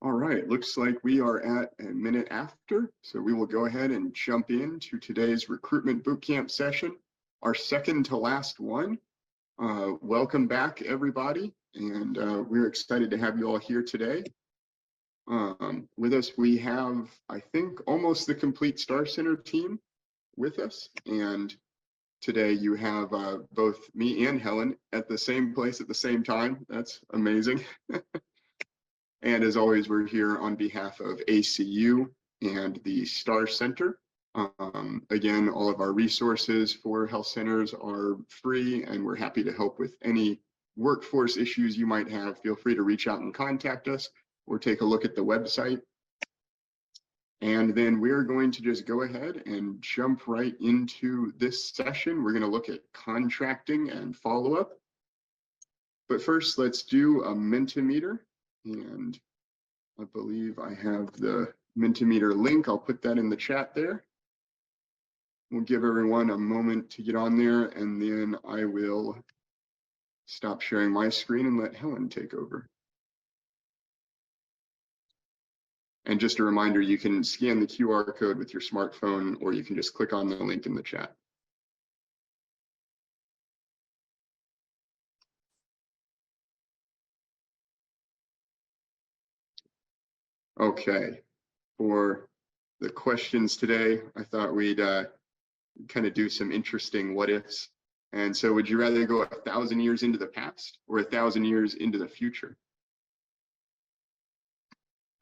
All right, looks like we are at a minute after, so we will go ahead and jump into today's Recruitment Boot Camp session, our second to last one. Welcome back, everybody, and we're excited to have you all here today. With us, we have, I think, almost the complete Star Center team with us, and today you have both me and Helen at the same place at the same time. That's amazing. And as always, we're here on behalf of ACU and the Star Center. Again, all of our resources for health centers are free, and we're happy to help with any workforce issues you might have. Feel free to reach out and contact us or take a look at the website. And then we're going to just go ahead and jump right into this session. We're going to look at contracting and follow-up. But first, let's do a Mentimeter. And I believe I have the Mentimeter link. I'll put that in the chat there. We'll give everyone a moment to get on there, and then I will stop sharing my screen and let Helen take over. And just a reminder, you can scan the QR code with your smartphone, or you can just click on the link in the chat. Okay, for the questions today, I thought we'd kind of do some interesting what ifs. And so would you rather go 1,000 years into the past or 1,000 years into the future?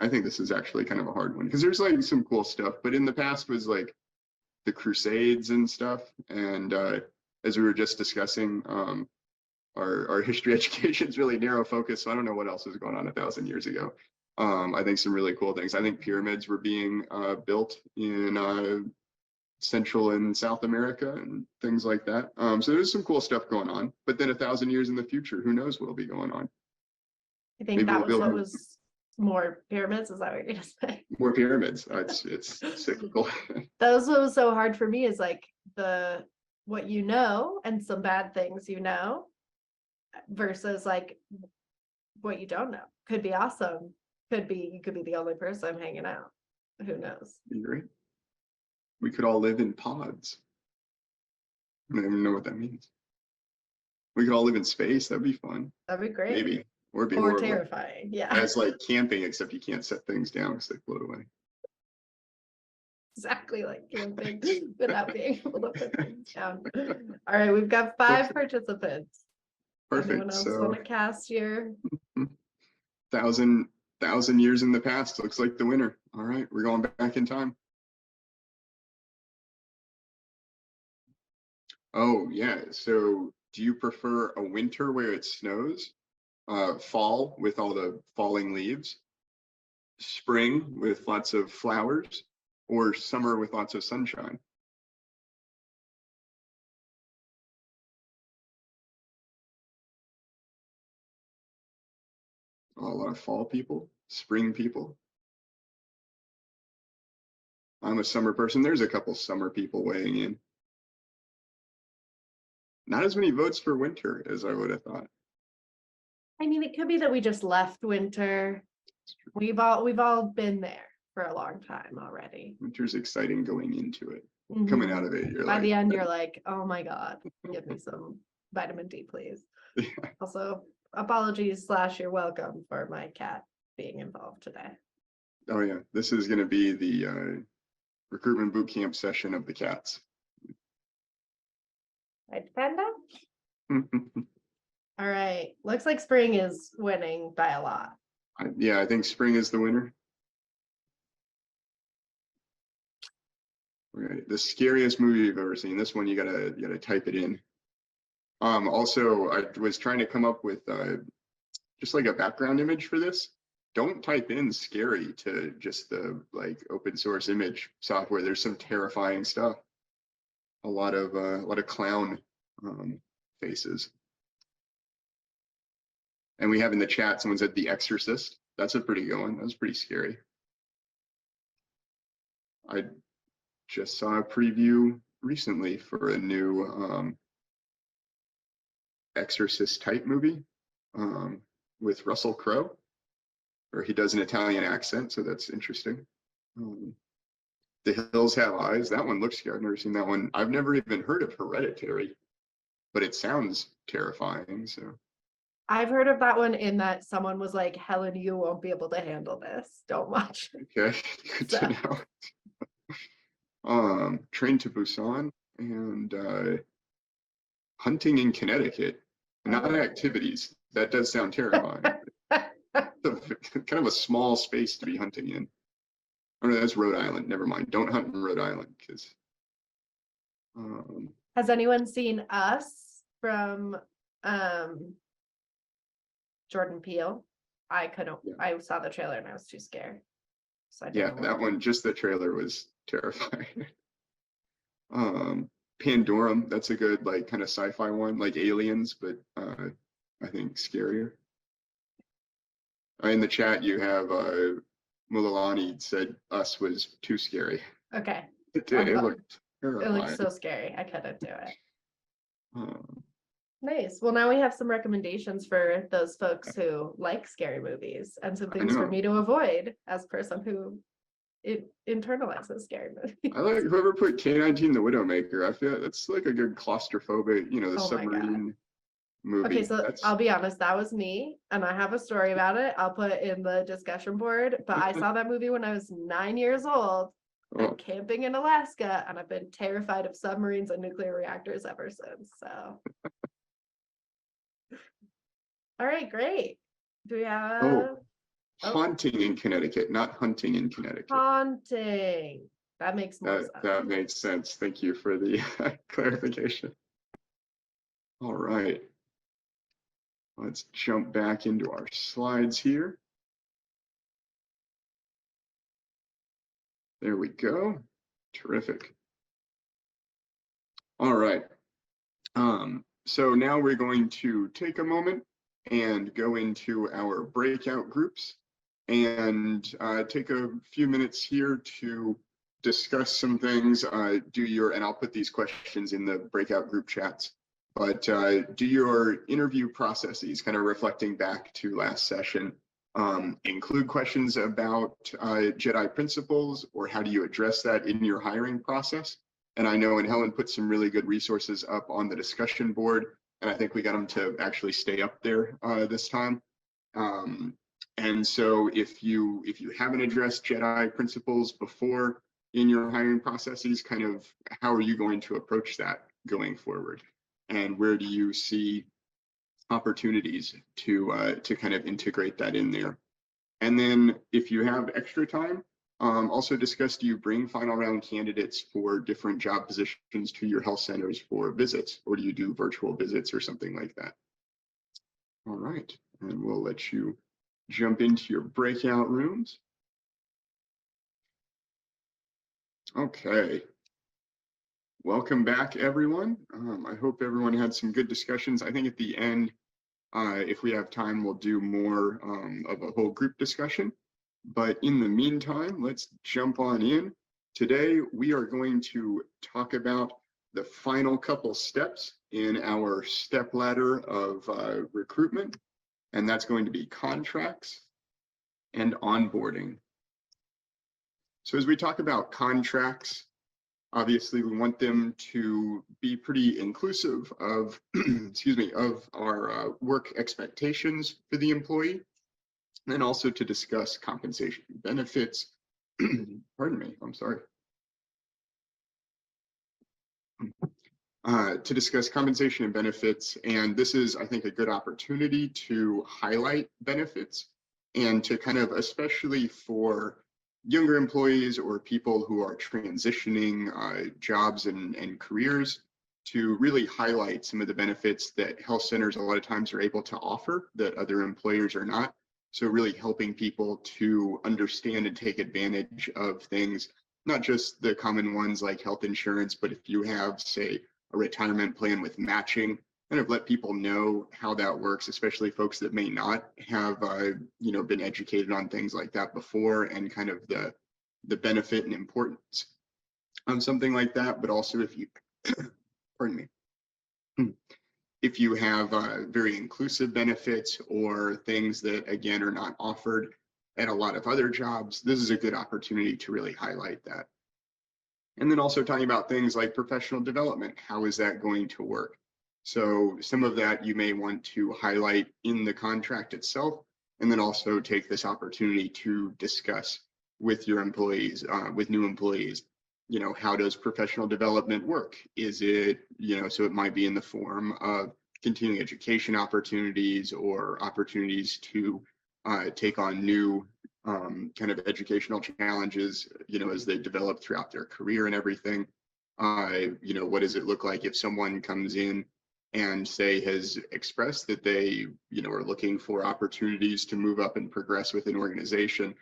I think this is actually kind of a hard one because there's like some cool stuff, but in the past was like the Crusades and stuff. And as we were just discussing, our history education is really narrow focus. So I don't know what else was going on 1,000 years ago. I think some really cool things. I think pyramids were being built in Central and South America and things like that. So there's some cool stuff going on. But then 1,000 years in the future, who knows what'll be going on? I think maybe that was what was more pyramids. Is that what you're gonna say? More pyramids. It's cyclical. That was what was so hard for me is like what you know and some bad things you know versus like what you don't know. Could be awesome. You could be the only person hanging out. Who knows? Be great. We could all live in pods. I don't even know what that means. We could all live in space. That'd be fun. That'd be great. Maybe. Or be more terrifying. Yeah. It's like camping, except you can't set things down because they float away. Exactly like camping without being able to put things down. All right, we've got 5 participants. Perfect. Anyone else want to cast here? 1,000 years in the past looks like the winner. All right, we're going back in time. Oh yeah, so do you prefer a winter where it snows, fall with all the falling leaves, spring with lots of flowers, or summer with lots of sunshine? A lot of fall people, spring people. I'm a summer person. There's a couple summer people weighing in. Not as many votes for winter as I would have thought. I mean, it could be that we just left winter. We've all been there for a long time already. Winter's exciting going into it. Coming out of it, you're by the end, you're like, oh my God, give me some vitamin D, please. Yeah. Also, apologies / you're welcome for my cat being involved today. Oh yeah, this is going to be the recruitment boot camp session of the cats. Right, Panda? All right, looks like spring is winning by a lot. Yeah, I think spring is the winner. Right, the scariest movie you've ever seen. This one you gotta type it in. Also, I was trying to come up with just like a background image for this. Don't type in scary to just the like open source image software. There's some terrifying stuff. A lot of clown faces. And we have in the chat, someone said The Exorcist. That's a pretty good one. That was pretty scary. I just saw a preview recently for a new Exorcist type movie with Russell Crowe. or he does an Italian accent, so that's interesting. The Hills Have Eyes. That one looks scary. I've never seen that one. I've never even heard of Hereditary, but it sounds terrifying. So I've heard of that one in that someone was like, Helen, you won't be able to handle this. Don't watch. okay, good to know. Train to Busan and Hunting in Connecticut. Not activities. That does sound terrifying. Kind of a small space to be hunting in. Oh no, that's Rhode Island. Never mind. Don't hunt in Rhode Island because. Has anyone seen Us from Jordan Peele? I couldn't. Yeah. I saw the trailer and I was too scared. So I yeah, that one. Just the trailer was terrifying. Pandorum. That's a good like kind of sci-fi one, like Aliens, but I think scarier. In the chat, you have Mulalani said Us was too scary. Okay. It looked terrifying. It looked so scary. I couldn't do it. Nice. Well, now we have some recommendations for those folks who like scary movies and some things for me to avoid as a person who internalizes scary movies. I like whoever put K-19 the Widowmaker. I feel that's like a good claustrophobic, the submarine movie. Okay, so I'll be honest, that was me, and I have a story about it. I'll put it in the discussion board, but I saw that movie when I was 9 years old. I'm camping in Alaska, and I've been terrified of submarines and nuclear reactors ever since. So, all right, great. Do we have haunting in Connecticut, not hunting in Connecticut? Haunting. That makes more sense. That makes sense. Thank you for the clarification. All right. Let's jump back into our slides here. There we go. Terrific. All right. So now we're going to take a moment and go into our breakout groups and take a few minutes here to discuss some things. And I'll put these questions in the breakout group chats. But do your interview processes, kind of reflecting back to last session, include questions about Jedi principles, or how do you address that in your hiring process? And I know, and Helen put some really good resources up on the discussion board, and I think we got them to actually stay up there this time. And so if you haven't addressed Jedi principles before in your hiring processes, kind of how are you going to approach that going forward? And where do you see opportunities to kind of integrate that in there? And then if you have extra time, also discuss, do you bring final round candidates for different job positions to your health centers for visits, or do you do virtual visits or something like that? All right, and we'll let you jump into your breakout rooms. Okay. Welcome back, everyone. I hope everyone had some good discussions. I think at the end, if we have time, we'll do more of a whole group discussion. But in the meantime, let's jump on in. Today, we are going to talk about the final couple steps in our step ladder of recruitment, and that's going to be contracts and onboarding. So as we talk about contracts, obviously, we want them to be pretty inclusive of, of our work expectations for the employee, and also to discuss compensation benefits. Pardon me, I'm sorry. To discuss compensation and benefits, and this is, I think, a good opportunity to highlight benefits and to kind of, especially for younger employees or people who are transitioning jobs and careers, to really highlight some of the benefits that health centers a lot of times are able to offer that other employers are not. So really helping people to understand and take advantage of things, not just the common ones like health insurance, but if you have, say, a retirement plan with matching, kind of let people know how that works, especially folks that may not have been educated on things like that before, and kind of the benefit and importance on something like that. But also if you pardon me, if you have very inclusive benefits or things that again are not offered at a lot of other jobs, this is a good opportunity to really highlight that. And then also talking about things like professional development. How is that going to work? So some of that you may want to highlight in the contract itself, and then also take this opportunity to discuss with your employees, with new employees, how does professional development work? Is it, so it might be in the form of continuing education opportunities or opportunities to take on new kind of educational challenges, as they develop throughout their career and everything. What does it look like if someone comes in and say has expressed that they, are looking for opportunities to move up and progress with an organization?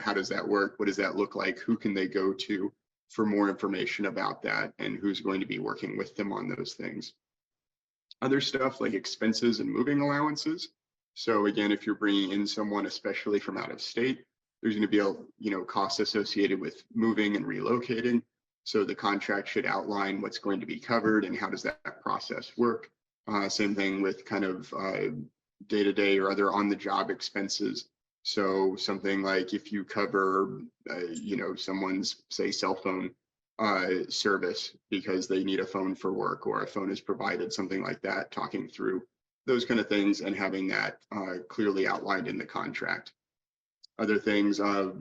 How does that work? What does that look like? Who can they go to for more information about that? And who's going to be working with them on those things? Other stuff like expenses and moving allowances. So again, if you're bringing in someone, especially from out of state, there's going to be costs associated with moving and relocating. So the contract should outline what's going to be covered and how does that process work. Same thing with kind of day-to-day or other on-the-job expenses. So something like if you cover, someone's, say, cell phone service because they need a phone for work or a phone is provided, something like that, talking through those kind of things and having that clearly outlined in the contract. Other things, a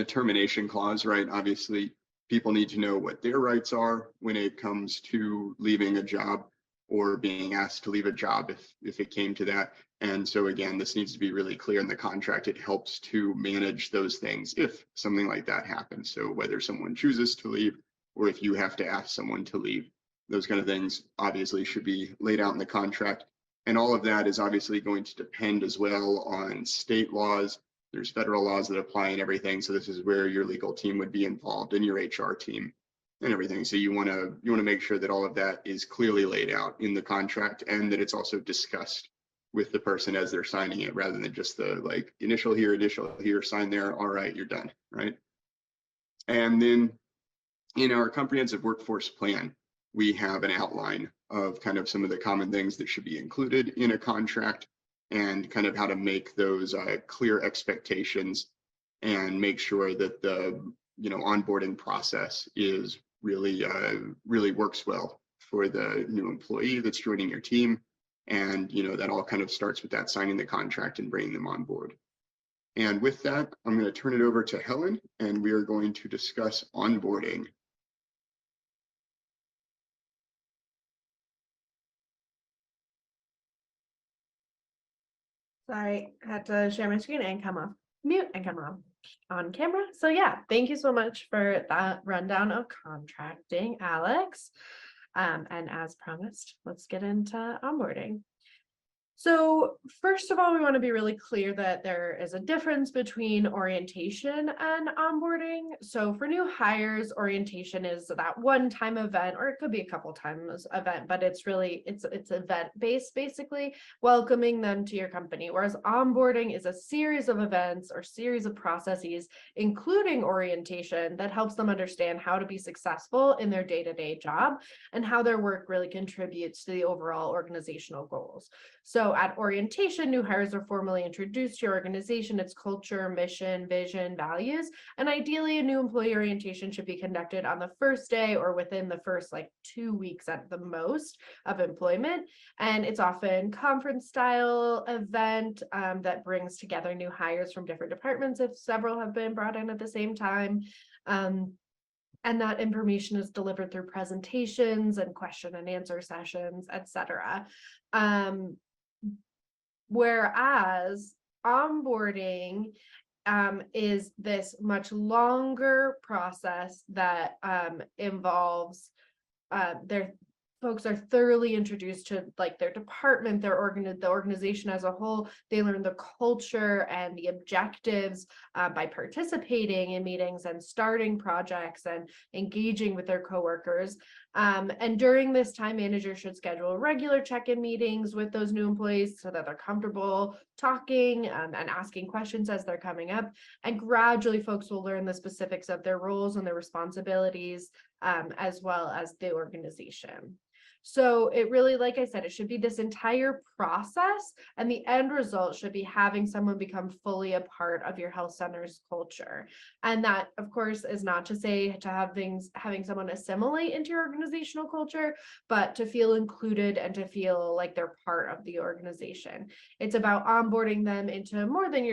termination clause, right? Obviously, people need to know what their rights are when it comes to leaving a job or being asked to leave a job if it came to that. And so again, this needs to be really clear in the contract. It helps to manage those things if something like that happens. So whether someone chooses to leave or if you have to ask someone to leave, those kind of things obviously should be laid out in the contract. And all of that is obviously going to depend as well on state laws. There's federal laws that apply and everything. So this is where your legal team would be involved and your HR team and everything. So you want to make sure that all of that is clearly laid out in the contract and that it's also discussed with the person as they're signing it, rather than just the initial here, sign there. All right, you're done, right? And then in our comprehensive workforce plan, we have an outline of kind of some of the common things that should be included in a contract and kind of how to make those clear expectations and make sure that the onboarding process is really works well for the new employee that's joining your team. And that all kind of starts with that signing the contract and bringing them on board. And with that, I'm going to turn it over to Helen, and we are going to discuss onboarding. Sorry, I had to share my screen and come off mute and come on camera. So yeah, thank you so much for that rundown of contracting, Alex. And as promised, let's get into onboarding. So first of all, we want to be really clear that there is a difference between orientation and onboarding. So for new hires, orientation is that one-time event, or it could be a couple times event, but it's event-based, basically welcoming them to your company. Whereas onboarding is a series of events or series of processes, including orientation, that helps them understand how to be successful in their day-to-day job and how their work really contributes to the overall organizational goals. So at orientation, new hires are formally introduced to your organization, its culture, mission, vision, values, and ideally a new employee orientation should be conducted on the first day or within the first 2 weeks at the most of employment. And it's often conference style event that brings together new hires from different departments if several have been brought in at the same time. And that information is delivered through presentations and question and answer sessions, etc. Whereas onboarding is this much longer process that involves their folks are thoroughly introduced to their department, the organization as a whole. They learn the culture and the objectives by participating in meetings and starting projects and engaging with their coworkers. And during this time, managers should schedule regular check-in meetings with those new employees so that they're comfortable talking and asking questions as they're coming up. And gradually, folks will learn the specifics of their roles and their responsibilities, as well as the organization. So it really, like I said, it should be this entire process, and the end result should be having someone become fully a part of your health center's culture. And that, of course, is not to say to having someone assimilate into your organizational culture, but to feel included and to feel like they're part of the organization. It's about onboarding them into more than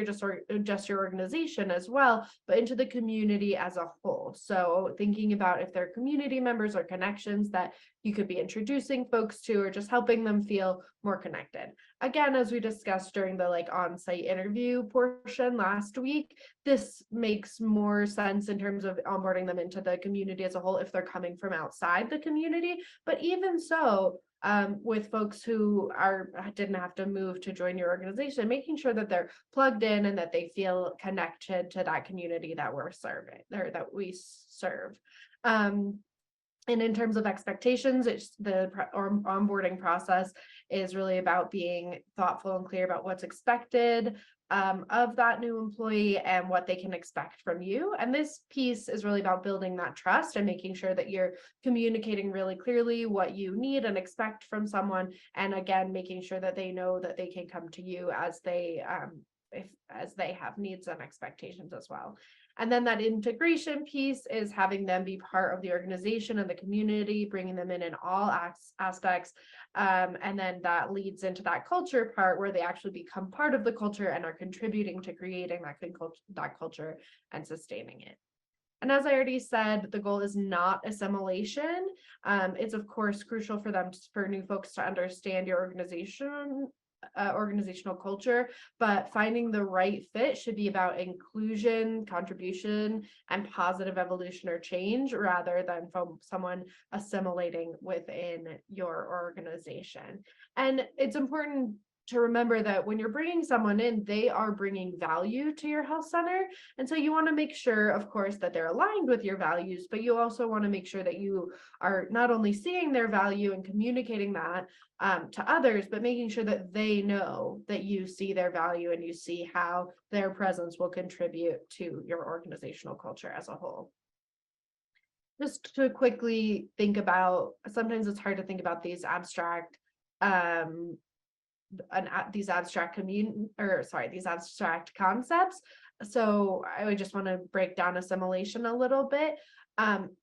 just your organization as well, but into the community as a whole. So thinking about if they're community members or connections that you could be introducing folks to, or just helping them feel more connected. Again, as we discussed during the on-site interview portion last week, this makes more sense in terms of onboarding them into the community as a whole if they're coming from outside the community. But even so, with folks who didn't have to move to join your organization, making sure that they're plugged in and that they feel connected to that community that we're serving or that we serve. And in terms of expectations, it's onboarding process is really about being thoughtful and clear about what's expected of that new employee and what they can expect from you. And this piece is really about building that trust and making sure that you're communicating really clearly what you need and expect from someone. And again, making sure that they know that they can come to you as they have needs and expectations as well. And then that integration piece is having them be part of the organization and the community, bringing them in all aspects. And then that leads into that culture part where they actually become part of the culture and are contributing to creating that culture and sustaining it. And as I already said, the goal is not assimilation. It's of course crucial for new folks to understand your organizational culture, but finding the right fit should be about inclusion, contribution, and positive evolution or change rather than from someone assimilating within your organization. And it's important to remember that when you're bringing someone in, they are bringing value to your health center. And so you want to make sure, of course, that they're aligned with your values, but you also want to make sure that you are not only seeing their value and communicating that to others, but making sure that they know that you see their value and you see how their presence will contribute to your organizational culture as a whole. Just to quickly think about, sometimes it's hard to think about these abstract these abstract concepts. So I would just want to break down assimilation a little bit.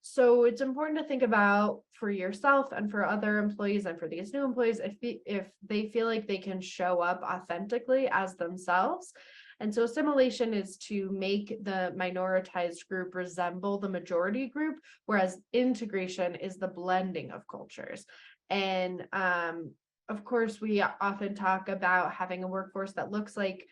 So it's important to think about for yourself and for other employees and for these new employees, if they feel like they can show up authentically as themselves. And so assimilation is to make the minoritized group resemble the majority group, whereas integration is the blending of cultures. And of course, we often talk about having a workforce that looks like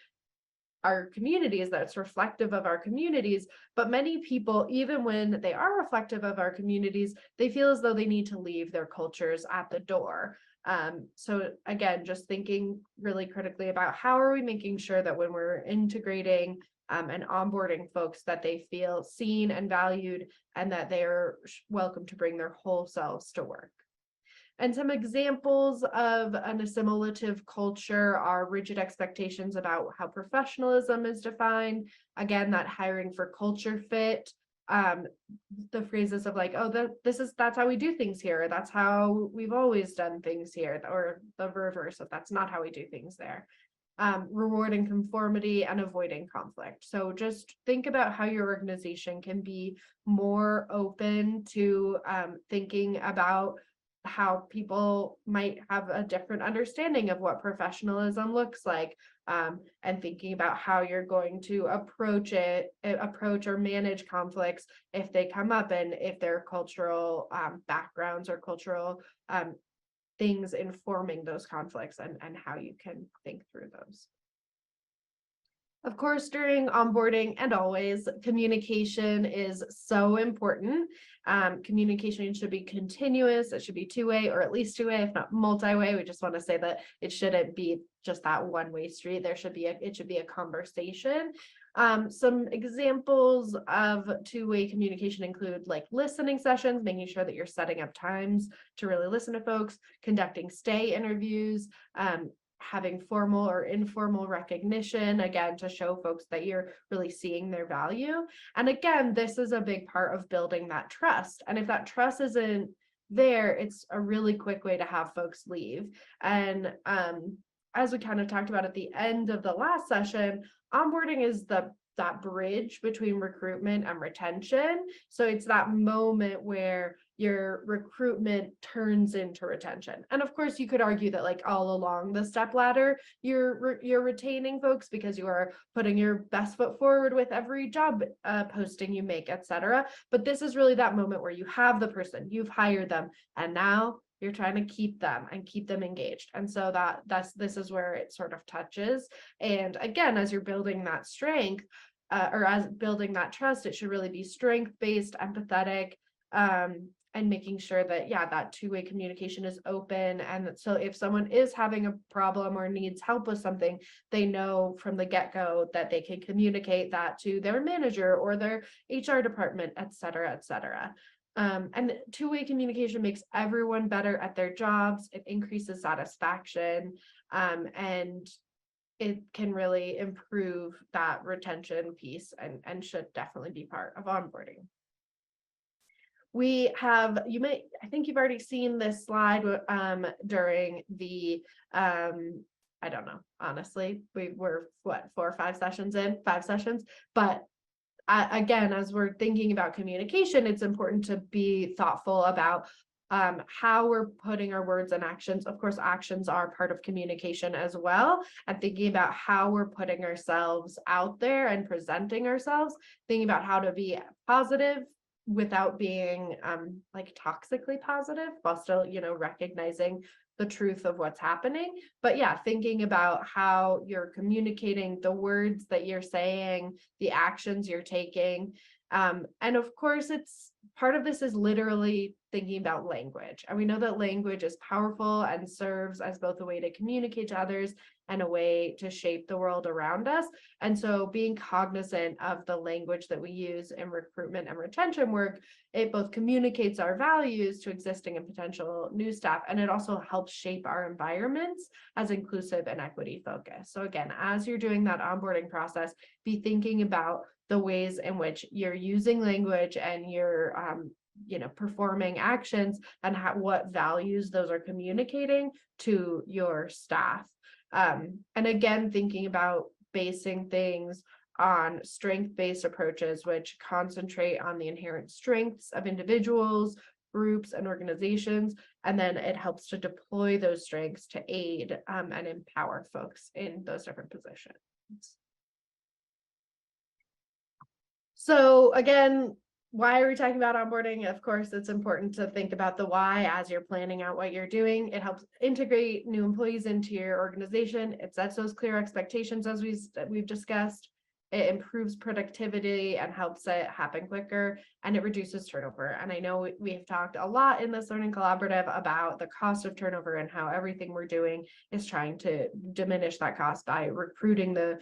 our communities, that's reflective of our communities, but many people, even when they are reflective of our communities, they feel as though they need to leave their cultures at the door. So again, just thinking really critically about how are we making sure that when we're integrating and onboarding folks, that they feel seen and valued and that they're welcome to bring their whole selves to work. And some examples of an assimilative culture are rigid expectations about how professionalism is defined. Again, that hiring for culture fit. The phrases of like, oh, that's how we do things here. That's how we've always done things here, or the reverse of that's not how we do things there. Rewarding conformity and avoiding conflict. So just think about how your organization can be more open to thinking about how people might have a different understanding of what professionalism looks like, and thinking about how you're going to approach or manage conflicts if they come up, and if there are cultural backgrounds or cultural things informing those conflicts, and how you can think through those. Of course, during onboarding and always, communication is so important. Communication should be continuous. It should be two-way, or at least two-way, if not multi-way. We just want to say that it shouldn't be just that one-way street. It should be a conversation. Some examples of two-way communication include like listening sessions, making sure that you're setting up times to really listen to folks, conducting stay interviews, having formal or informal recognition, again, to show folks that you're really seeing their value. And again, this is a big part of building that trust. And if that trust isn't there, it's a really quick way to have folks leave. And as we kind of talked about at the end of the last session, onboarding is that bridge between recruitment and retention. So it's that moment where your recruitment turns into retention. And of course, you could argue that like all along the step ladder, you're retaining folks because you are putting your best foot forward with every job posting you make, etc. But this is really that moment where you have the person, you've hired them, and now you're trying to keep them and keep them engaged. And so this is where it sort of touches. And again, as you're building that strength, or as building that trust, it should really be strength-based, empathetic, and making sure that, yeah, that two-way communication is open. And so if someone is having a problem or needs help with something, they know from the get-go that they can communicate that to their manager or their HR department, et cetera, et cetera. And two-way communication makes everyone better at their jobs. It increases satisfaction, and it can really improve that retention piece, and should definitely be part of onboarding. We have, I think you've already seen this slide during the, I don't know, honestly, we were what, 4 or 5 sessions in, 5 sessions, but again, as we're thinking about communication, it's important to be thoughtful about how we're putting our words and actions. Of course, actions are part of communication as well, and thinking about how we're putting ourselves out there and presenting ourselves, thinking about how to be positive without being like toxically positive, while still, recognizing the truth of what's happening. But yeah, thinking about how you're communicating, the words that you're saying, the actions you're taking. And of course, it's part of this is literally thinking about language. And we know that language is powerful and serves as both a way to communicate to others and a way to shape the world around us. And so being cognizant of the language that we use in recruitment and retention work, it both communicates our values to existing and potential new staff, and it also helps shape our environments as inclusive and equity focused. So again, as you're doing that onboarding process, be thinking about the ways in which you're using language and you're performing actions, and what values those are communicating to your staff. And again, thinking about basing things on strength-based approaches, which concentrate on the inherent strengths of individuals, groups, and organizations, and then it helps to deploy those strengths to aid and empower folks in those different positions. So again, why are we talking about onboarding? Of course, it's important to think about the why as you're planning out what you're doing. It helps integrate new employees into your organization. It sets those clear expectations as we've discussed. It improves productivity and helps it happen quicker, and it reduces turnover. And I know we've talked a lot in this Learning Collaborative about the cost of turnover and how everything we're doing is trying to diminish that cost by recruiting the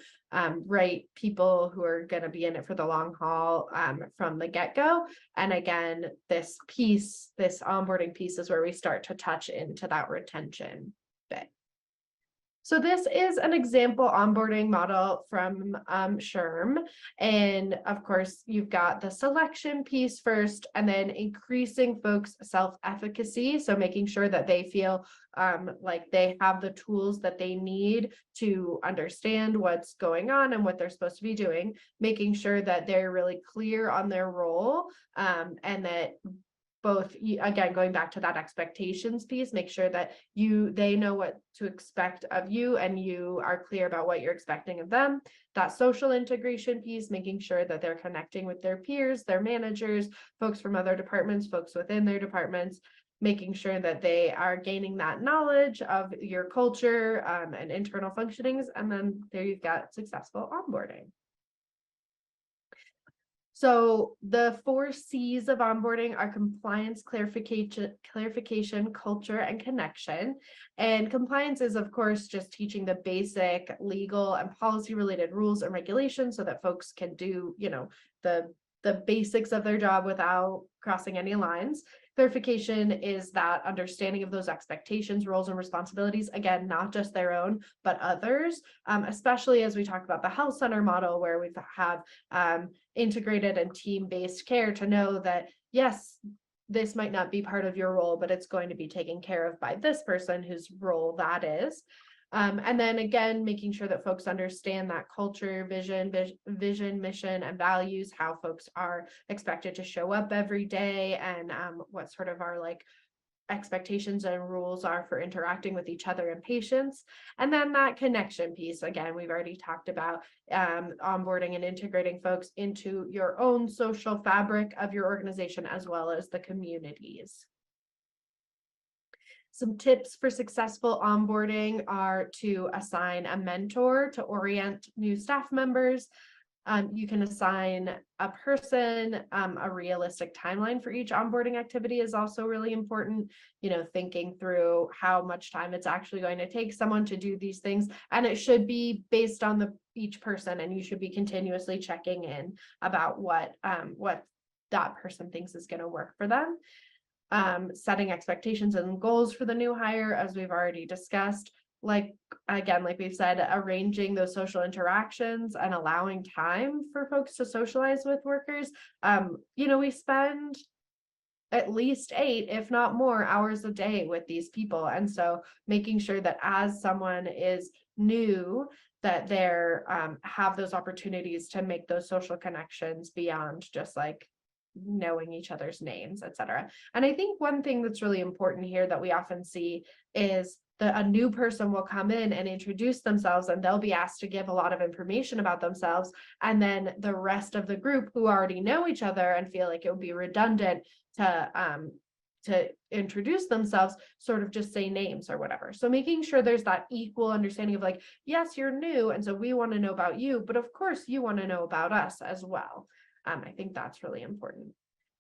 right people who are going to be in it for the long haul from the get-go. And again, this onboarding piece is where we start to touch into that retention bit. So this is an example onboarding model from SHRM. And of course, you've got the selection piece first, and then increasing folks' self-efficacy. So making sure that they feel like they have the tools that they need to understand what's going on and what they're supposed to be doing, making sure that they're really clear on their role, and that both, again, going back to that expectations piece, make sure that they know what to expect of you and you are clear about what you're expecting of them. That social integration piece, making sure that they're connecting with their peers, their managers, folks from other departments, folks within their departments, making sure that they are gaining that knowledge of your culture and internal functionings. And then there you've got successful onboarding. So the 4 C's of onboarding are compliance, clarification, culture, and connection. And compliance is, of course, just teaching the basic legal and policy related rules and regulations so that folks can do, the basics of their job without crossing any lines. Clarification is that understanding of those expectations, roles, and responsibilities, again, not just their own, but others, especially as we talk about the health center model, where we have integrated and team-based care, to know that, yes, this might not be part of your role, but it's going to be taken care of by this person whose role that is. And then again, making sure that folks understand that culture, vision, mission, and values, how folks are expected to show up every day, and what sort of our like expectations and rules are for interacting with each other and patients. And then that connection piece, again, we've already talked about onboarding and integrating folks into your own social fabric of your organization, as well as the communities. Some tips for successful onboarding are to assign a mentor to orient new staff members. You can assign a person. A realistic timeline for each onboarding activity is also really important. Thinking through how much time it's actually going to take someone to do these things, and it should be based on each person, and you should be continuously checking in about what that person thinks is going to work for them. Setting expectations and goals for the new hire, as we've already discussed. Like we've said, arranging those social interactions and allowing time for folks to socialize with workers. We spend at least 8, if not more, hours a day with these people. And so making sure that as someone is new, that they're have those opportunities to make those social connections beyond just like knowing each other's names, etc. And I think one thing that's really important here that we often see is that a new person will come in and introduce themselves, and they'll be asked to give a lot of information about themselves. And then the rest of the group who already know each other and feel like it would be redundant to introduce themselves sort of just say names or whatever. So making sure there's that equal understanding of like, yes, you're new, and so we want to know about you, but of course you want to know about us as well. I think that's really important.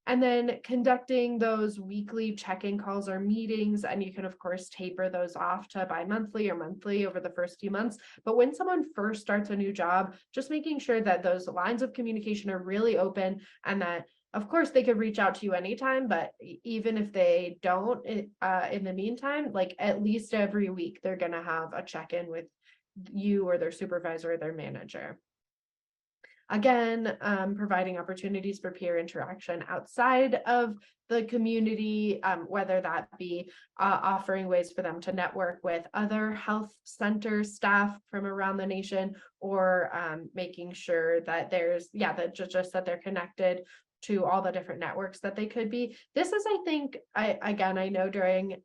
And then conducting those weekly check-in calls or meetings, and you can of course taper those off to bi-monthly or monthly over the first few months. But when someone first starts a new job, just making sure that those lines of communication are really open, and that of course they could reach out to you anytime, but even if they don't, in the meantime, like at least every week, they're going to have a check-in with you or their supervisor or their manager. Again, providing opportunities for peer interaction outside of the community, whether that be offering ways for them to network with other health center staff from around the nation, or making sure that there's, just that they're connected to all the different networks that they could be. This is, I think, I know during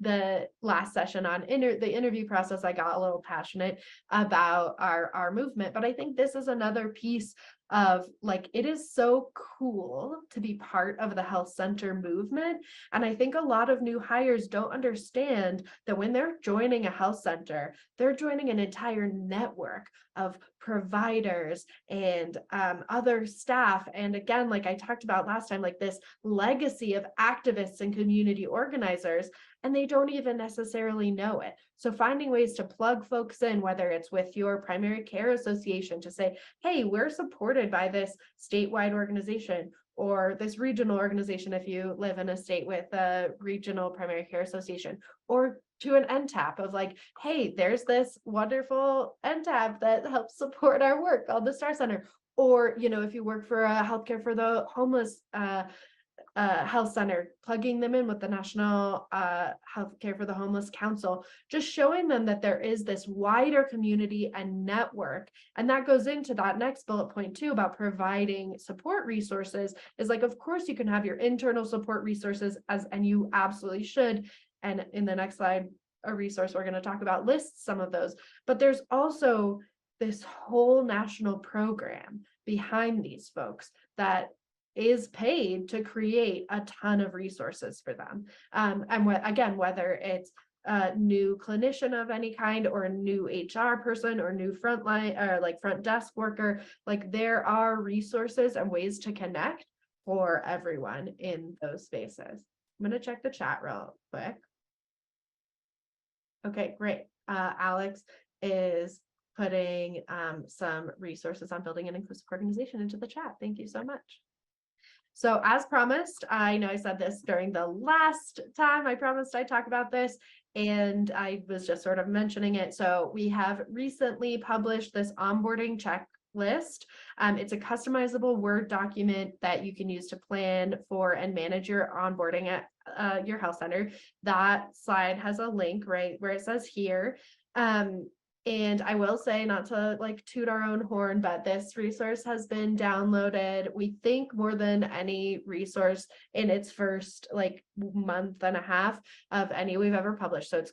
the last session on the interview process, I got a little passionate about our movement, but I think this is another piece of like, it is so cool to be part of the health center movement. And I think a lot of new hires don't understand that when they're joining a health center, they're joining an entire network of providers and other staff. And again, like I talked about last time, like this legacy of activists and community organizers, and they don't even necessarily know it. So finding ways to plug folks in, whether it's with your primary care association to say, hey, we're supported by this statewide organization, or this regional organization if you live in a state with a regional primary care association, or to an NTAP of like, hey, there's this wonderful NTAP that helps support our work called the Star Center. Or, if you work for a healthcare for the homeless health center, plugging them in with the National Healthcare for the Homeless Council, just showing them that there is this wider community and network. And that goes into that next bullet point too, about providing support resources, is like, of course you can have your internal support resources, and you absolutely should. And in the next slide, a resource we're going to talk about lists some of those, but there's also this whole national program behind these folks that is paid to create a ton of resources for them. And again, whether it's a new clinician of any kind, or a new HR person, or new frontline or like front desk worker, like there are resources and ways to connect for everyone in those spaces. I'm going to check the chat real quick. Okay, great. Alex is putting some resources on building an inclusive organization into the chat. Thank you so much. So as promised, I know I said this during the last time I promised I'd talk about this, and I was just sort of mentioning it. So we have recently published this onboarding list. It's a customizable Word document that you can use to plan for and manage your onboarding at your health center. That slide has a link right where it says here. And I will say, not to like toot our own horn, but this resource has been downloaded, we think, more than any resource in its first like month and a half of any we've ever published. So it's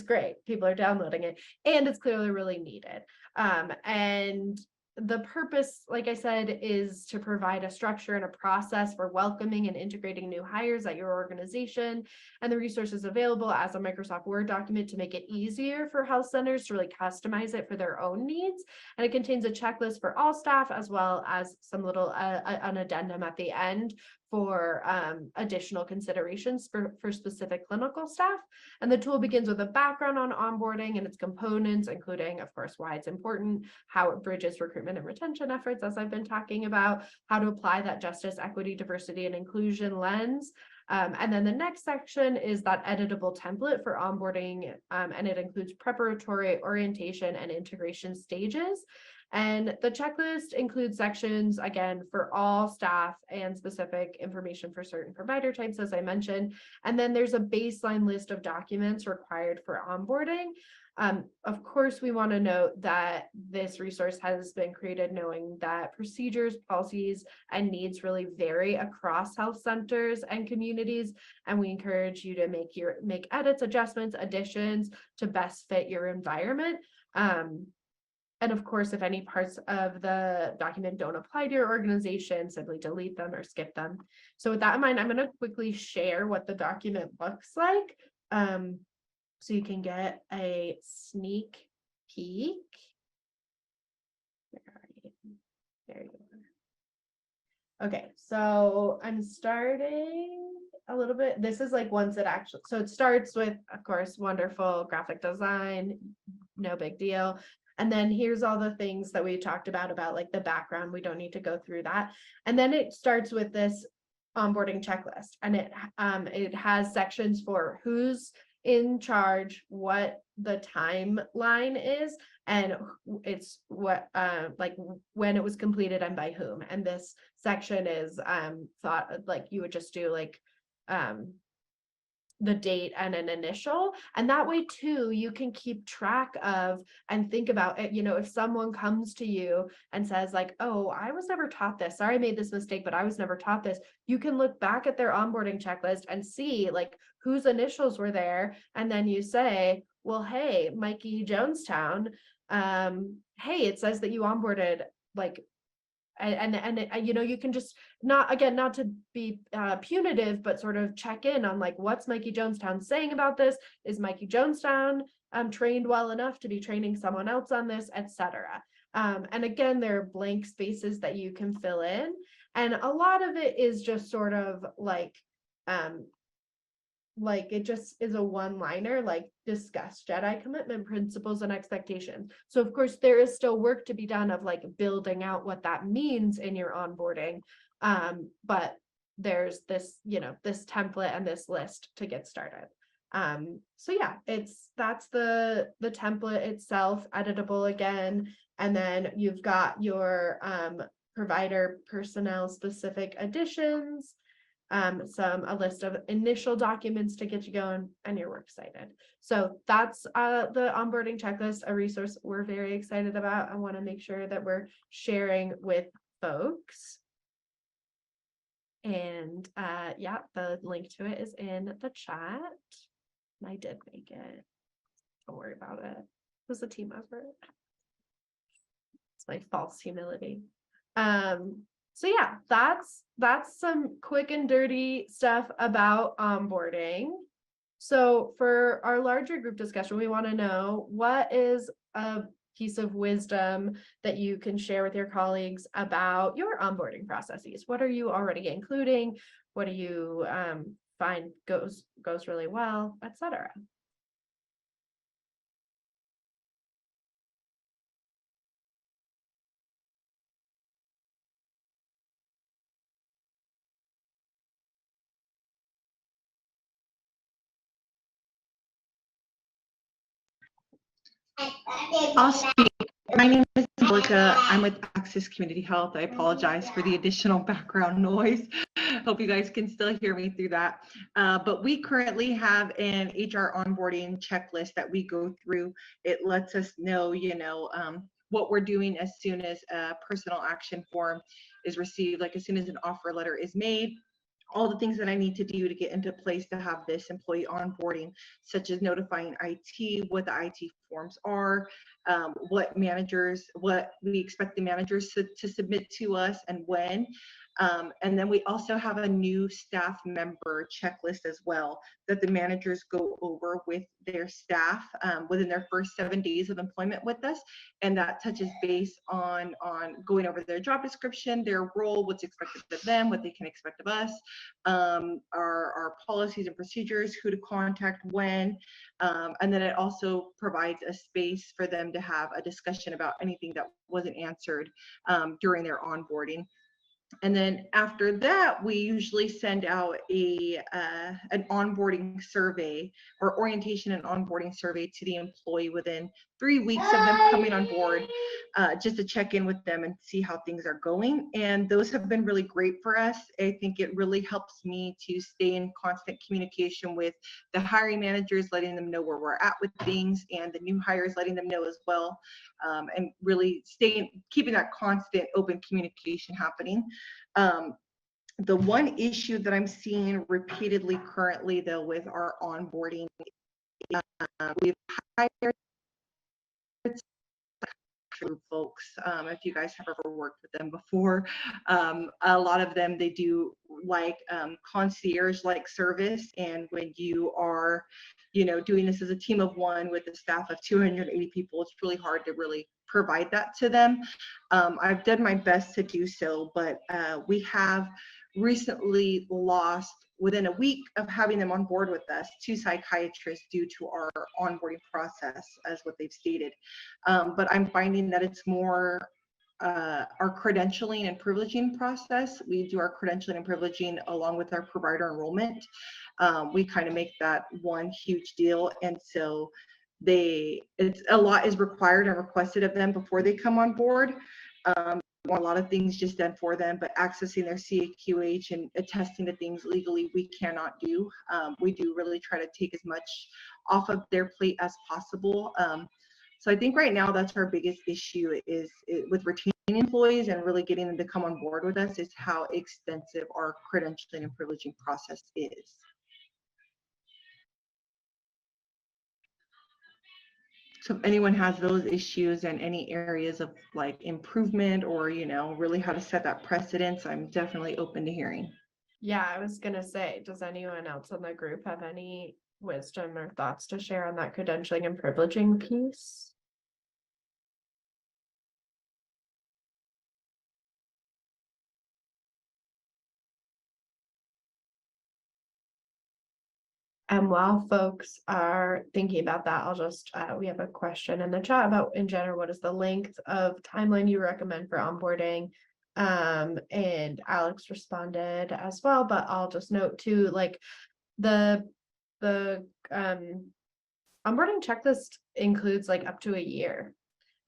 great. People are downloading it, and it's clearly really needed. And the purpose, like I said, is to provide a structure and a process for welcoming and integrating new hires at your organization, and the resources available as a Microsoft Word document to make it easier for health centers to really customize it for their own needs. And it contains a checklist for all staff, as well as some little an addendum at the end for additional considerations for specific clinical staff. And the tool begins with a background on onboarding and its components, including, of course, why it's important, how it bridges recruitment and retention efforts, as I've been talking about, how to apply that justice, equity, diversity, and inclusion lens. And then the next section is that editable template for onboarding, and it includes preparatory, orientation, and integration stages. And the checklist includes sections, again, for all staff and specific information for certain provider types, as I mentioned. And then there's a baseline list of documents required for onboarding. Of course, we want to note that this resource has been created knowing that procedures, policies, and needs really vary across health centers and communities. And we encourage you to make edits, adjustments, additions to best fit your environment. And of course, if any parts of the document don't apply to your organization, simply delete them or skip them. So with that in mind, I'm going to quickly share what the document looks like, so you can get a sneak peek. There you are. Okay, so I'm starting a little bit. This is like once it actually, so it starts with, of course, wonderful graphic design, no big deal. And then here's all the things that we talked about like the background. We don't need to go through that. And then it starts with this onboarding checklist, and it has sections for who's in charge, what the timeline is, and it's what like when it was completed and by whom. And this section is thought like you would just do like the date and an initial, and that way too you can keep track of and think about it. You know, if someone comes to you and says like, oh, I was never taught this, sorry I made this mistake, but I was never taught this, you can look back at their onboarding checklist and see like whose initials were there, and then you say, well, hey, Mikey Jonestown, hey, it says that you onboarded like, and you know, you can just not to be punitive, but sort of check in on like, what's Mikey Jonestown saying about this? Is Mikey Jonestown trained well enough to be training someone else on this, etc. And again, there are blank spaces that you can fill in, and a lot of it is just sort of like it just is a one-liner, like discuss Jedi commitment principles and expectations. So of course there is still work to be done of like building out what that means in your onboarding, but there's this, you know, this template and this list to get started. So yeah, that's the template itself, editable again, and then you've got your provider personnel specific additions, a list of initial documents to get you going, and you're excited. So that's the onboarding checklist, a resource we're very excited about. I want to make sure that we're sharing with folks. And yeah, the link to it is in the chat. I did make it. Don't worry about it. It was a team effort. It's my false humility. So yeah, that's some quick and dirty stuff about onboarding. So for our larger group discussion, we want to know, what is a piece of wisdom that you can share with your colleagues about your onboarding processes? What are you already including? What do you find goes really well, etc.? I'll speak. My name is Borka. I'm with Access Community Health. I apologize for the additional background noise. Hope you guys can still hear me through that. But we currently have an HR onboarding checklist that we go through. It lets us know, what we're doing as soon as a personal action form is received, like as soon as an offer letter is made, all the things that I need to do to get into place to have this employee onboarding, such as notifying IT, what the IT forms are, what we expect the managers to submit to us and when. And then we also have a new staff member checklist as well that the managers go over with their staff within their first 7 days of employment with us. And that touches base on going over their job description, their role, what's expected of them, what they can expect of us, our policies and procedures, who to contact when. And then it also provides a space for them to have a discussion about anything that wasn't answered during their onboarding. And then after that, we usually send out an onboarding survey or orientation and onboarding survey to the employee within 3 weeks of them coming on board, just to check in with them and see how things are going. And those have been really great for us. I think it really helps me to stay in constant communication with the hiring managers, letting them know where we're at with things, and the new hires letting them know as well, and really keeping that constant open communication happening. The one issue that I'm seeing repeatedly currently, though, with our onboarding, we've hired folks, if you guys have ever worked with them before, a lot of them, they do like concierge-like service. And when you are, doing this as a team of one with a staff of 280 people, it's really hard to really provide that to them. I've done my best to do so, but we have recently lost, within a week of having them on board with us, 2 psychiatrists due to our onboarding process, as what they've stated. But I'm finding that it's more our credentialing and privileging process. We do our credentialing and privileging along with our provider enrollment. We kind of make that one huge deal. And so a lot is required and requested of them before they come on board. A lot of things just done for them, but accessing their CAQH and attesting to things legally we cannot do. We do really try to take as much off of their plate as possible. So I think right now that's our biggest issue is with retaining employees and really getting them to come on board with us, is how extensive our credentialing and privileging process is. So if anyone has those issues and any areas of like improvement or, really how to set that precedence, I'm definitely open to hearing. Yeah, I was gonna say, does anyone else in the group have any wisdom or thoughts to share on that credentialing and privileging piece? And while folks are thinking about that, I'll just, we have a question in the chat about, in general, what is the length of timeline you recommend for onboarding? And Alex responded as well, but I'll just note too, like the onboarding checklist includes like up to a year.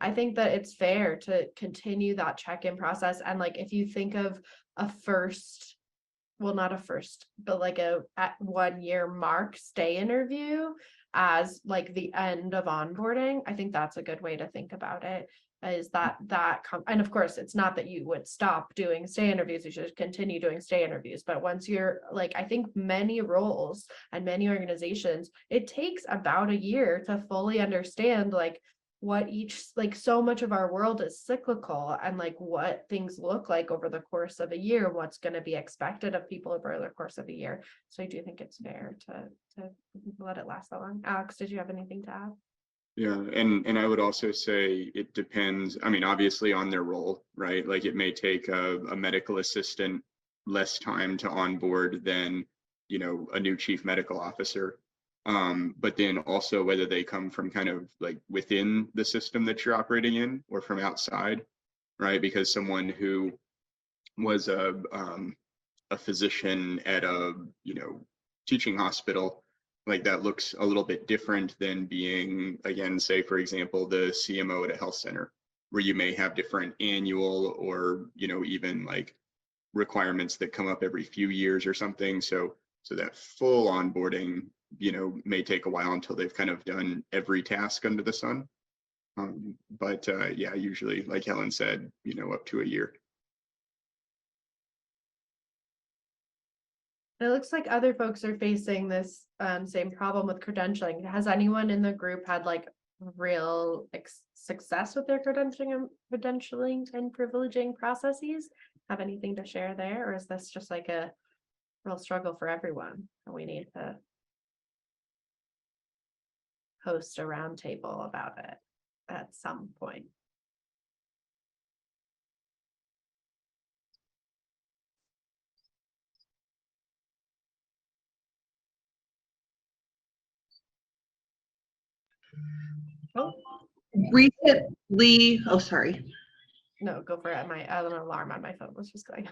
I think that it's fair to continue that check-in process. And like, if you think of a first, well, not a first, but like at 1 year mark stay interview as like the end of onboarding, I think that's a good way to think about it. Is and of course, it's not that you would stop doing stay interviews, you should continue doing stay interviews. But once you're like, I think many roles and many organizations, it takes about a year to fully understand like what like so much of our world is cyclical, and like what things look like over the course of a year, what's going to be expected of people over the course of a year. So I do think it's fair to let it last that long. Alex, did you have anything to add? Yeah, and I would also say it depends, I mean, obviously on their role, right? Like it may take a medical assistant less time to onboard than, a new chief medical officer. But then also whether they come from kind of like within the system that you're operating in or from outside, right? Because someone who was a physician at a, teaching hospital, like that looks a little bit different than being, again, say, for example, the CMO at a health center, where you may have different annual or, even like requirements that come up every few years or something. So that full onboarding, may take a while until they've kind of done every task under the sun. But yeah, usually, like Helen said, up to a year. It looks like other folks are facing this same problem with credentialing. Has anyone in the group had like real success with their credentialing and privileging processes? Have anything to share there, or is this just like a real struggle for everyone and we need to host a roundtable about it at some point? Oh, Recently, oh, sorry. no, go for it. An alarm on my phone was just going.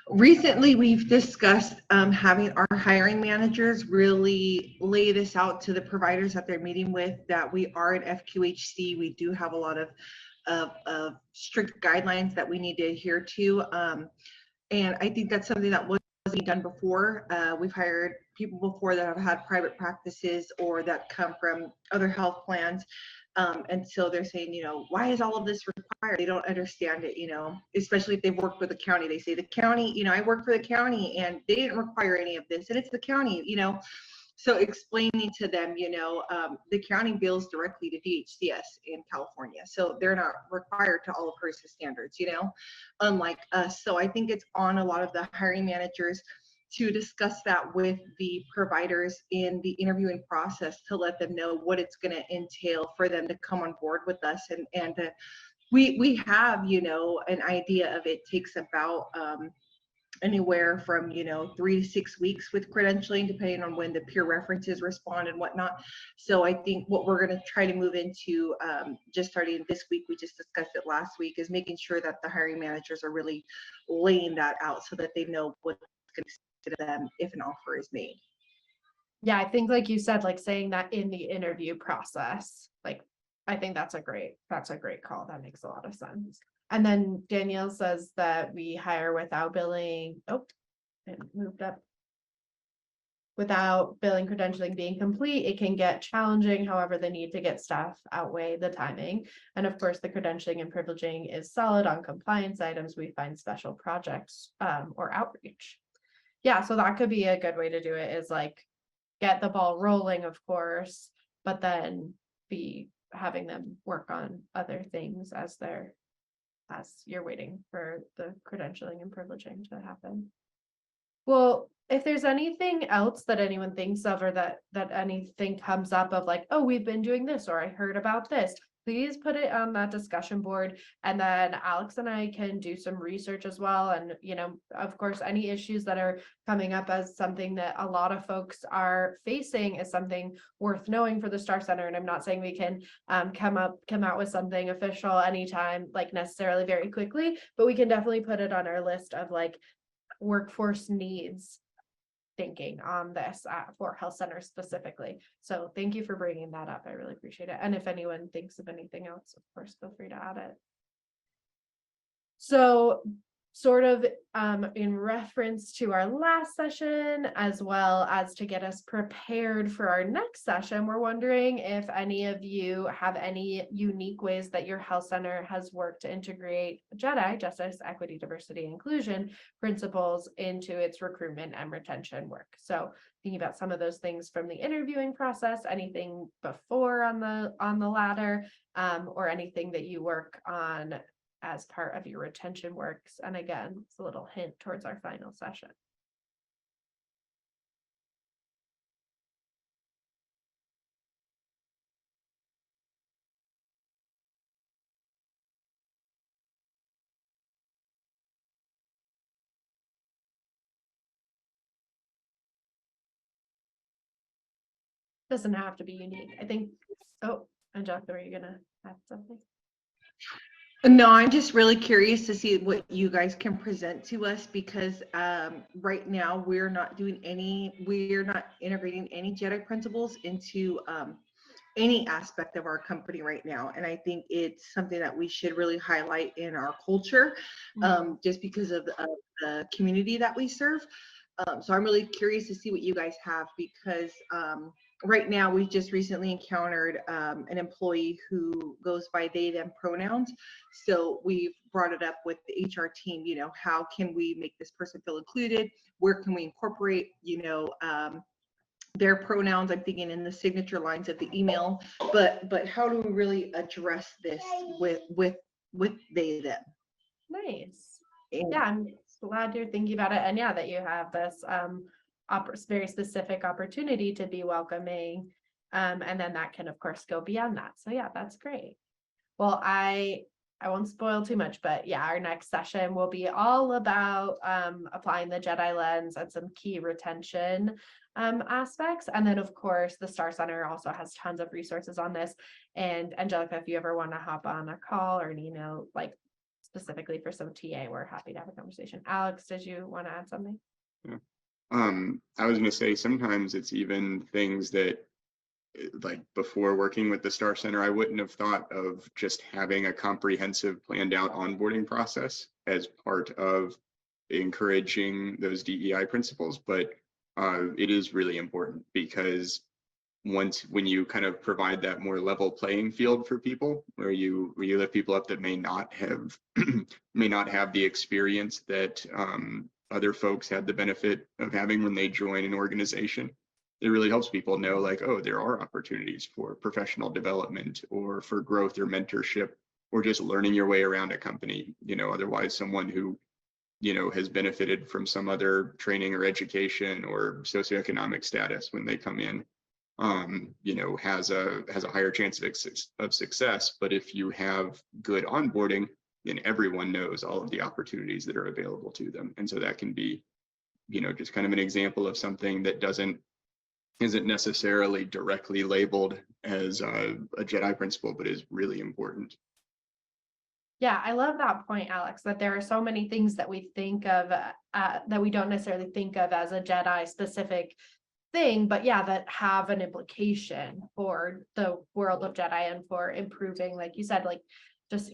Recently, we've discussed having our hiring managers really lay this out to the providers that they're meeting with, that we are an FQHC. We do have a lot of strict guidelines that we need to adhere to. And I think that's something that wasn't done before. We've hired people before that have had private practices or that come from other health plans. And so they're saying, why is all of this required? They don't understand it, especially if they've worked with the county. They say the county, I work for the county and they didn't require any of this, and it's the county, So explaining to them, the county bills directly to DHCS in California. So they're not required to all of HRSA standards, unlike us. So I think it's on a lot of the hiring managers to discuss that with the providers in the interviewing process, to let them know what it's going to entail for them to come on board with us. And we have, an idea of it takes about anywhere from 3 to 6 weeks with credentialing, depending on when the peer references respond and whatnot. So I think what we're going to try to move into, just starting this week, we just discussed it last week, is making sure that the hiring managers are really laying that out so that they know what's going to to them if an offer is made. Yeah, I think like you said, like saying that in the interview process, like I think that's a great call. That makes a lot of sense. And then Danielle says that we hire without billing. Oh, it moved up. Without billing credentialing being complete, it can get challenging. However, the need to get staff outweigh the timing. And of course, the credentialing and privileging is solid on compliance items. We find special projects or outreach. Yeah, so that could be a good way to do it, is like get the ball rolling, of course, but then be having them work on other things as you're waiting for the credentialing and privileging to happen. Well, if there's anything else that anyone thinks of, or that anything comes up of like, oh, we've been doing this, or I heard about this, please put it on that discussion board, and then Alex and I can do some research as well. And, of course, any issues that are coming up as something that a lot of folks are facing is something worth knowing for the Star Center. And I'm not saying we can come out with something official anytime, like necessarily very quickly, but we can definitely put it on our list of like workforce needs thinking on this for health centers specifically. So thank you for bringing that up. I really appreciate it. And if anyone thinks of anything else, of course, feel free to add it. So sort of in reference to our last session, as well as to get us prepared for our next session, we're wondering if any of you have any unique ways that your health center has worked to integrate JEDI, Justice, Equity, Diversity, Inclusion principles into its recruitment and retention work. So thinking about some of those things from the interviewing process, anything before on the ladder, or anything that you work on as part of your retention works. And again, it's a little hint towards our final session. Doesn't have to be unique. I think, oh, Angelica, were you gonna add something? No, I'm just really curious to see what you guys can present to us, because right now we're not integrating any JEDI principles into any aspect of our company right now. And I think it's something that we should really highlight in our culture, just because of the community that we serve. So I'm really curious to see what you guys have, because right now we just recently encountered an employee who goes by they, them pronouns. So we've brought it up with the HR team, how can we make this person feel included? Where can we incorporate, their pronouns? I'm thinking in the signature lines of the email, but how do we really address this with they, them? Nice. And Yeah, I'm glad you're thinking about it. And yeah, that you have this very specific opportunity to be welcoming. And then that can, of course, go beyond that. So yeah, that's great. Well, I won't spoil too much, but yeah, our next session will be all about applying the Jedi lens and some key retention aspects. And then, of course, the Star Center also has tons of resources on this. And Angelica, if you ever want to hop on a call or an email, like specifically for some TA, we're happy to have a conversation. Alex, did you want to add something? Yeah. I was going to say, sometimes it's even things that, like before working with the Star Center, I wouldn't have thought of just having a comprehensive planned out onboarding process as part of encouraging those DEI principles. But it is really important, because when you kind of provide that more level playing field for people, where you lift people up that may not have the experience that other folks had the benefit of having when they join an organization, it really helps people know, like, oh, there are opportunities for professional development or for growth or mentorship, or just learning your way around a company. Otherwise someone who has benefited from some other training or education or socioeconomic status when they come in, has a higher chance of success. But if you have good onboarding, then everyone knows all of the opportunities that are available to them. And so that can be, just kind of an example of something that isn't necessarily directly labeled as a Jedi principle, but is really important. Yeah, I love that point, Alex, that there are so many things that we think of that we don't necessarily think of as a Jedi specific thing, but yeah, that have an implication for the world of Jedi and for improving, like you said, like just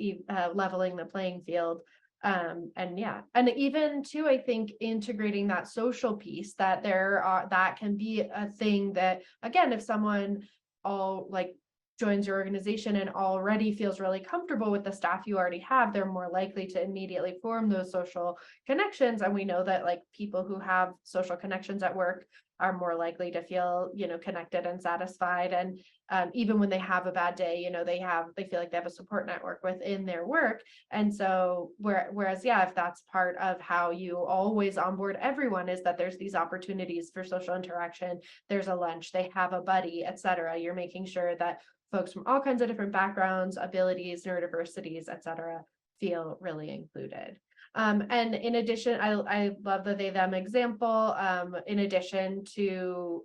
leveling the playing field. And yeah, and even too, I think integrating that social piece, that that can be a thing that, again, if someone joins your organization and already feels really comfortable with the staff you already have, they're more likely to immediately form those social connections. And we know that like people who have social connections at work are more likely to feel, connected and satisfied. And even when they have a bad day, they feel like they have a support network within their work. And so whereas, yeah, if that's part of how you always onboard everyone, is that there's these opportunities for social interaction, there's a lunch, they have a buddy, etc. You're making sure that folks from all kinds of different backgrounds, abilities, neurodiversities, etc., feel really included. And in addition, I love the they them example. In addition to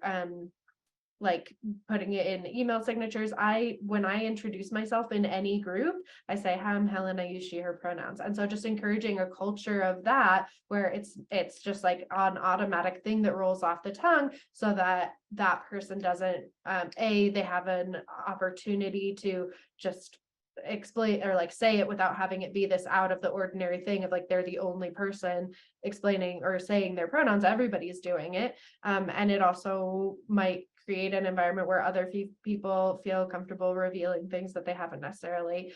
like putting it in email signatures, when I introduce myself in any group, I say, hi, I'm Helen, I use she, her pronouns. And so just encouraging a culture of that, where it's just like an automatic thing that rolls off the tongue, so that that person doesn't, they have an opportunity to just explain or like say it without having it be this out of the ordinary thing of like they're the only person explaining or saying their pronouns. Everybody's doing it. And it also might create an environment where other people feel comfortable revealing things that they haven't necessarily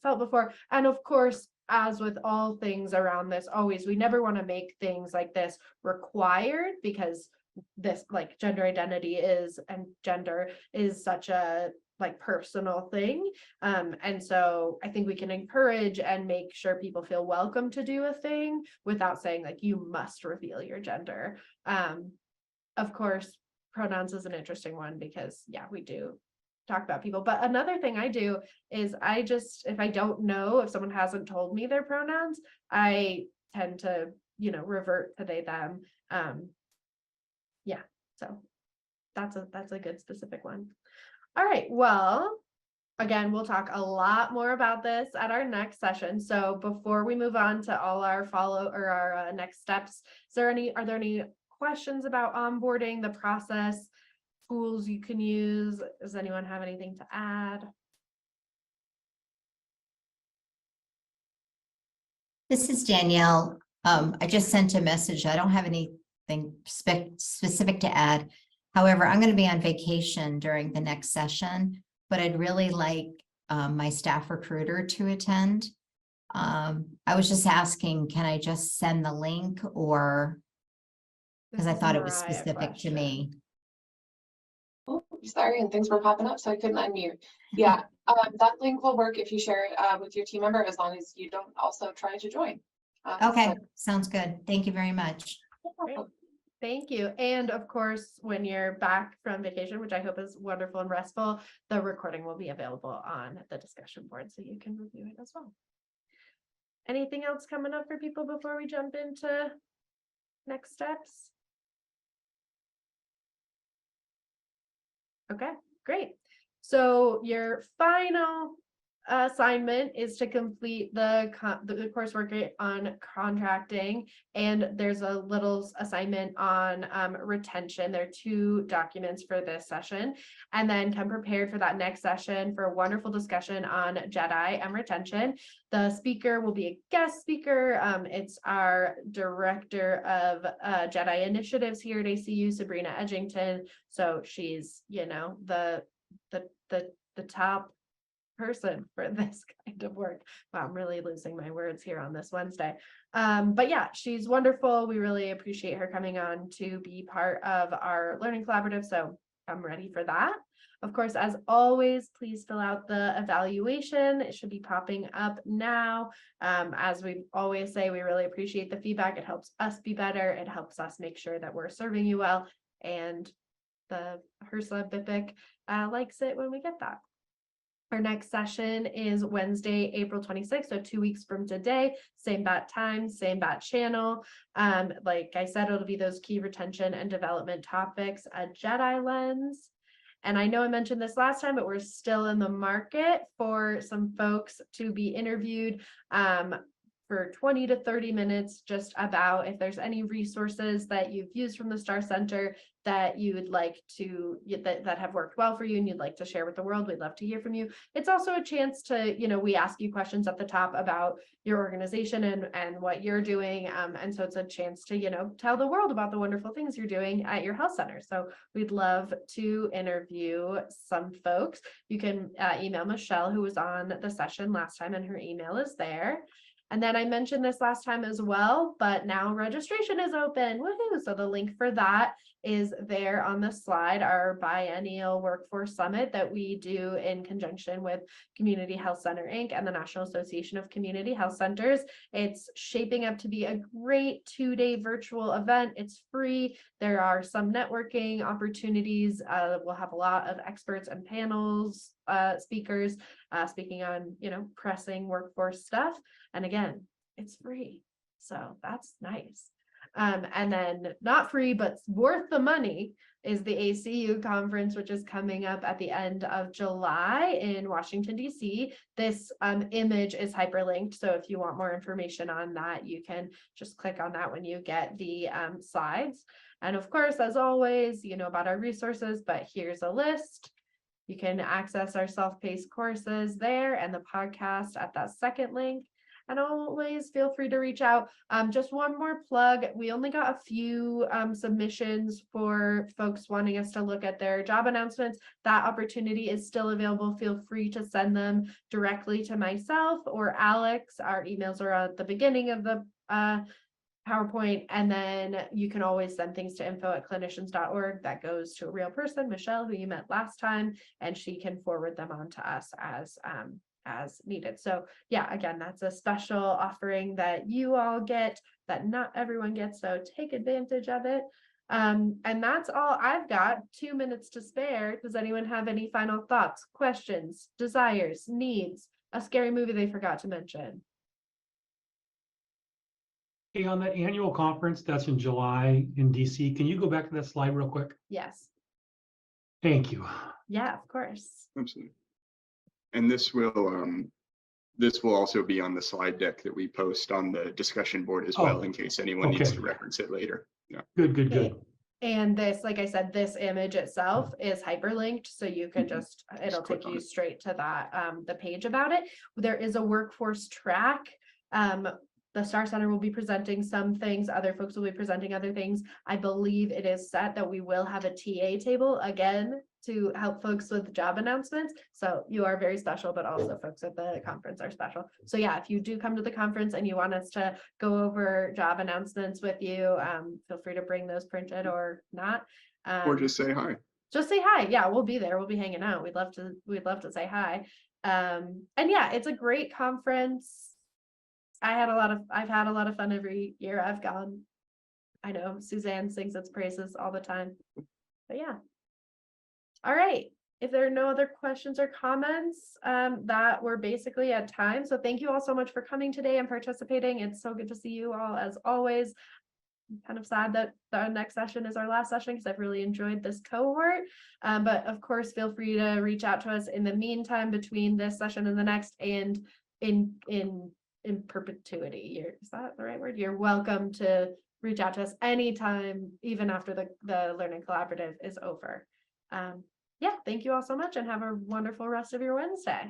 felt before. And of course, as with all things around this, always, we never want to make things like this required, because this like gender identity and gender is such a like personal thing. And so I think we can encourage and make sure people feel welcome to do a thing without saying like you must reveal your gender. Of course, pronouns is an interesting one, because yeah, we do talk about people. But another thing I do is if I don't know, if someone hasn't told me their pronouns, I tend to, revert to they, them. Yeah, so that's a good specific one. All right, well, again, we'll talk a lot more about this at our next session. So before we move on to all our next steps, are there any questions about onboarding, the process, tools you can use. Does anyone have anything to add? This is Danielle. I just sent a message. I don't have anything specific to add. However, I'm going to be on vacation during the next session, but I'd really like my staff recruiter to attend. I was just asking, can I just send the link, or because I This is thought it was Mariah specific to question. me? Oh, sorry, and things were popping up, so I couldn't unmute. Yeah, that link will work if you share it with your team member, as long as you don't also try to join. Okay, So- sounds good. Thank you very much. Great. Thank you. And of course, when you're back from vacation, which I hope is wonderful and restful, the recording will be available on the discussion board so you can review it as well. Anything else coming up for people before we jump into next steps? Okay, great. So your final assignment is to complete the coursework on contracting, and there's a little assignment on retention. There are 2 documents for this session, and then come prepared for that next session for a wonderful discussion on Jedi and retention. The speaker will be a guest speaker. It's our director of Jedi initiatives here at ACU, Sabrina Edgington. So she's, you know, the top person for this kind of work. Wow, I'm really losing my words here on this Wednesday. But yeah, she's wonderful. We really appreciate her coming on to be part of our learning collaborative. So I'm ready for that. Of course, as always, please fill out the evaluation. It should be popping up now. As we always say, we really appreciate the feedback. It helps us be better. It helps us make sure that we're serving you well. And the HRSA BIPIC likes it when we get that. Our next session is Wednesday, April 26th, so 2 weeks from today, same bat time, same bat channel. Like I said, it'll be those key retention and development topics, a Jedi lens. And I know I mentioned this last time, but we're still in the market for some folks to be interviewed for 20 to 30 minutes, just about if there's any resources that you've used from the Star Center that you would like to, that have worked well for you and you'd like to share with the world. We'd love to hear from you. It's also a chance to, you know, we ask you questions at the top about your organization and what you're doing. And so it's a chance to, you know, tell the world about the wonderful things you're doing at your health center. So we'd love to interview some folks. You can email Michelle, who was on the session last time, and her email is there. And then I mentioned this last time as well, but now registration is open. Woohoo! So the link for that is there on the slide, our biennial workforce summit that we do in conjunction with Community Health Center Inc. and the National Association of Community Health Centers. It's shaping up to be a great 2-day virtual event. It's free. There are some networking opportunities. We'll have a lot of experts and panels, speakers speaking on, you know, pressing workforce stuff. And again, it's free. So that's nice. And then not free, but worth the money is the ACU conference, which is coming up at the end of July in Washington, D.C. This image is hyperlinked. So if you want more information on that, you can just click on that when you get the slides. And of course, as always, you know about our resources, but here's a list. You can access our self-paced courses there and the podcast at that second link. And always feel free to reach out. Just one more plug. We only got a few submissions for folks wanting us to look at their job announcements. That opportunity is still available. Feel free to send them directly to myself or Alex. Our emails are at the beginning of the PowerPoint, and then you can always send things to info@clinicians.org. That goes to a real person, Michelle, who you met last time, and she can forward them on to us as needed. So yeah, again, that's a special offering that you all get that not everyone gets, so take advantage of it. And that's all I've got. 2 minutes to spare. Does anyone have any final thoughts, questions, desires, needs, a scary movie they forgot to mention? Hey, on the annual conference that's in July in DC, can you go back to that slide real quick? Yes. Thank you. Yeah, of course. Absolutely. And this will also be on the slide deck that we post on the discussion board as well, in case anyone needs okay. to reference it later. Yeah. Good. Okay. And this, like I said, this image itself is hyperlinked, so you can just, it'll click take on you it. straight to that, the page about it. There is a workforce track. The Star Center will be presenting some things, other folks will be presenting other things. I believe it is set that we will have a TA table again to help folks with job announcements. So you are very special, but also folks at the conference are special. So yeah, if you do come to the conference and you want us to go over job announcements with you, feel free to bring those printed or not. Or just say hi. Just say hi. Yeah, we'll be there. We'll be hanging out. We'd love to say hi. And yeah, it's a great conference. I've had a lot of fun every year I've gone. I know Suzanne sings its praises all the time. But yeah. All right. If there are no other questions or comments, that we're basically at time. So thank you all so much for coming today and participating. It's so good to see you all as always. I'm kind of sad that the next session is our last session because I've really enjoyed this cohort. But of course, feel free to reach out to us in the meantime between this session and the next, and in perpetuity. Is that the right word? You're welcome to reach out to us anytime, even after the Learning Collaborative is over. Yeah, thank you all so much and have a wonderful rest of your Wednesday.